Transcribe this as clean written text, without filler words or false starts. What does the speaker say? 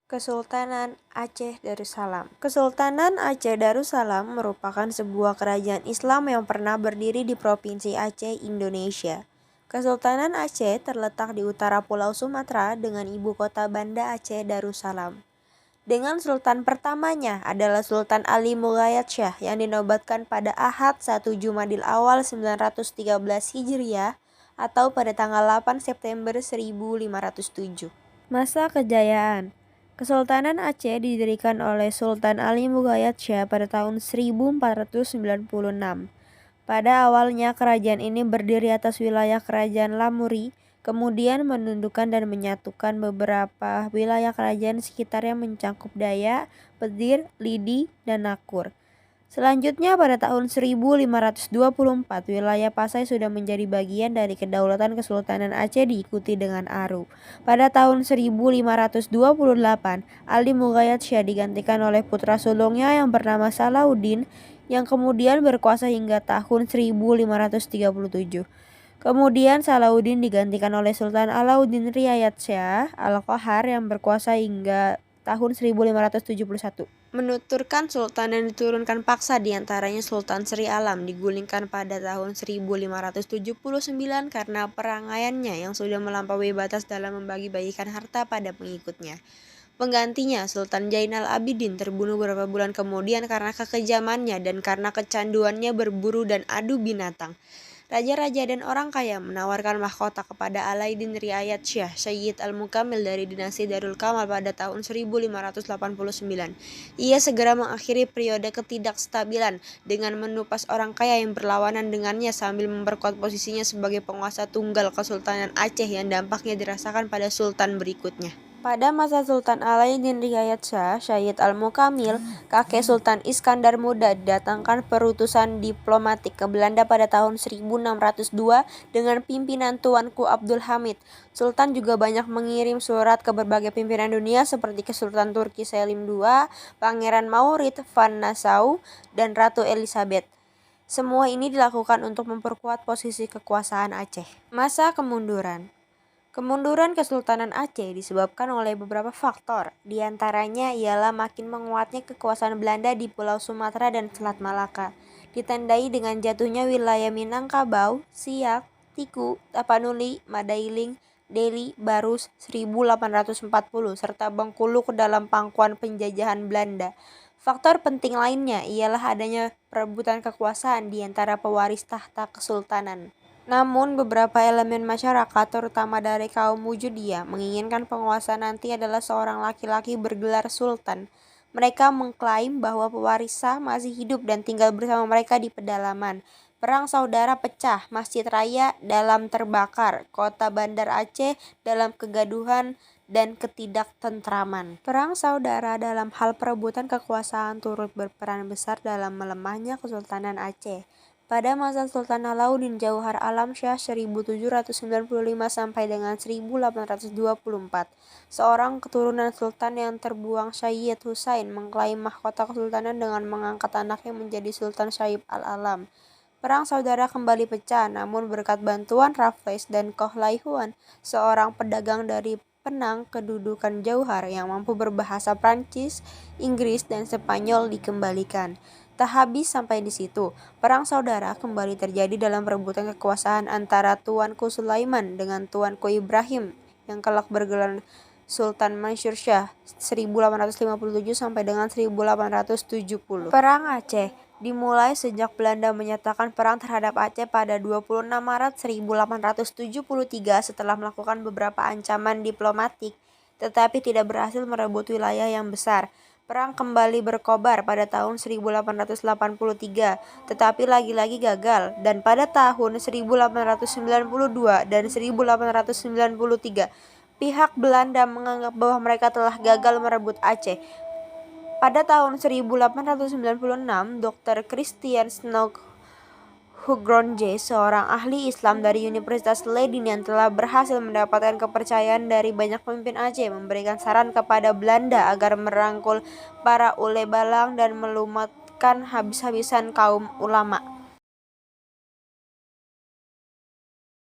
Kesultanan Aceh Darussalam. Kesultanan Aceh Darussalam merupakan sebuah kerajaan Islam yang pernah berdiri di Provinsi Aceh, Indonesia. Kesultanan Aceh terletak di utara Pulau Sumatera dengan ibu kota Banda Aceh Darussalam. Dengan sultan pertamanya adalah Sultan Ali Mughayat Shah yang dinobatkan pada Ahad 1 Jumadil Awal 913 Hijriah atau pada tanggal 8 September 1507. Masa kejayaan. Kesultanan Aceh didirikan oleh Sultan Ali Mughayat Shah pada tahun 1496. Pada awalnya kerajaan ini berdiri atas wilayah kerajaan Lamuri, kemudian menundukkan dan menyatukan beberapa wilayah kerajaan sekitar yang mencakup Dayak, Petir, Lidi, dan Nakur. Selanjutnya pada tahun 1524 wilayah Pasai sudah menjadi bagian dari kedaulatan Kesultanan Aceh diikuti dengan Aru. Pada tahun 1528 Ali Mughayat Shah digantikan oleh putra sulungnya yang bernama Salahuddin yang kemudian berkuasa hingga tahun 1537. Kemudian Salahuddin digantikan oleh Sultan Alauddin Riayat Shah Al-Qahar yang berkuasa hingga tahun 1571. Menuturkan sultan yang diturunkan paksa diantaranya Sultan Sri Alam digulingkan pada tahun 1579 karena perangaiannya yang sudah melampaui batas dalam membagi-bagikan harta pada pengikutnya. Penggantinya, Sultan Zainal Abidin terbunuh beberapa bulan kemudian karena kekejamannya dan karena kecanduannya berburu dan adu binatang. Raja-raja dan orang kaya menawarkan mahkota kepada Alauddin Riayat Shah Sayyid Al-Mukamil dari dinasti Darul Kamal pada tahun 1589. Ia segera mengakhiri periode ketidakstabilan dengan menupas orang kaya yang berlawanan dengannya sambil memperkuat posisinya sebagai penguasa tunggal Kesultanan Aceh yang dampaknya dirasakan pada sultan berikutnya. Pada masa Sultan Alauddin Riayat Shah Sayyid Al-Mukamil, kakek Sultan Iskandar Muda didatangkan perutusan diplomatik ke Belanda pada tahun 1602 dengan pimpinan Tuanku Abdul Hamid. Sultan juga banyak mengirim surat ke berbagai pimpinan dunia seperti ke Sultan Turki Selim II, Pangeran Maurits van Nassau, dan Ratu Elizabeth. Semua ini dilakukan untuk memperkuat posisi kekuasaan Aceh. Masa kemunduran. Kemunduran Kesultanan Aceh disebabkan oleh beberapa faktor, di antaranya ialah makin menguatnya kekuasaan Belanda di Pulau Sumatera dan Selat Malaka, ditandai dengan jatuhnya wilayah Minangkabau, Siak, Tiku, Tapanuli, Mandailing, Deli, Barus 1840, serta Bengkulu ke dalam pangkuan penjajahan Belanda. Faktor penting lainnya ialah adanya perebutan kekuasaan di antara pewaris tahta kesultanan. Namun beberapa elemen masyarakat, terutama dari kaum Wujudiyah, menginginkan penguasa nanti adalah seorang laki-laki bergelar sultan. Mereka mengklaim bahwa pewaris sah masih hidup dan tinggal bersama mereka di pedalaman. Perang saudara pecah, Masjid Raya dalam terbakar, kota Bandar Aceh dalam kegaduhan dan ketidaktentraman. Perang saudara dalam hal perebutan kekuasaan turut berperan besar dalam melemahnya Kesultanan Aceh. Pada masa Sultan Alauddin Jauhar Alam Shah 1795 sampai dengan 1824, seorang keturunan sultan yang terbuang Sayyid Husain mengklaim mahkota kesultanan dengan mengangkat anaknya menjadi Sultan Syahib Al-Alam. Perang saudara kembali pecah, namun berkat bantuan Raffles dan Kohlai Huan, seorang pedagang dari Penang kedudukan Jauhar yang mampu berbahasa Prancis, Inggris, dan Spanyol dikembalikan. Tak habis sampai di situ, perang saudara kembali terjadi dalam perebutan kekuasaan antara Tuanku Sulaiman dengan Tuanku Ibrahim yang kelak bergelar Sultan Mansur Shah 1857 sampai dengan 1870. Perang Aceh dimulai sejak Belanda menyatakan perang terhadap Aceh pada 26 Maret 1873 setelah melakukan beberapa ancaman diplomatik, tetapi tidak berhasil merebut wilayah yang besar. Perang kembali berkobar pada tahun 1883, tetapi lagi-lagi gagal, dan pada tahun 1892 dan 1893, pihak Belanda menganggap bahwa mereka telah gagal merebut Aceh. Pada tahun 1896, Dr. Christian Snoek Hugronje, seorang ahli Islam dari Universitas Leiden yang telah berhasil mendapatkan kepercayaan dari banyak pemimpin Aceh, memberikan saran kepada Belanda agar merangkul para ule balang dan melumatkan habis-habisan kaum ulama.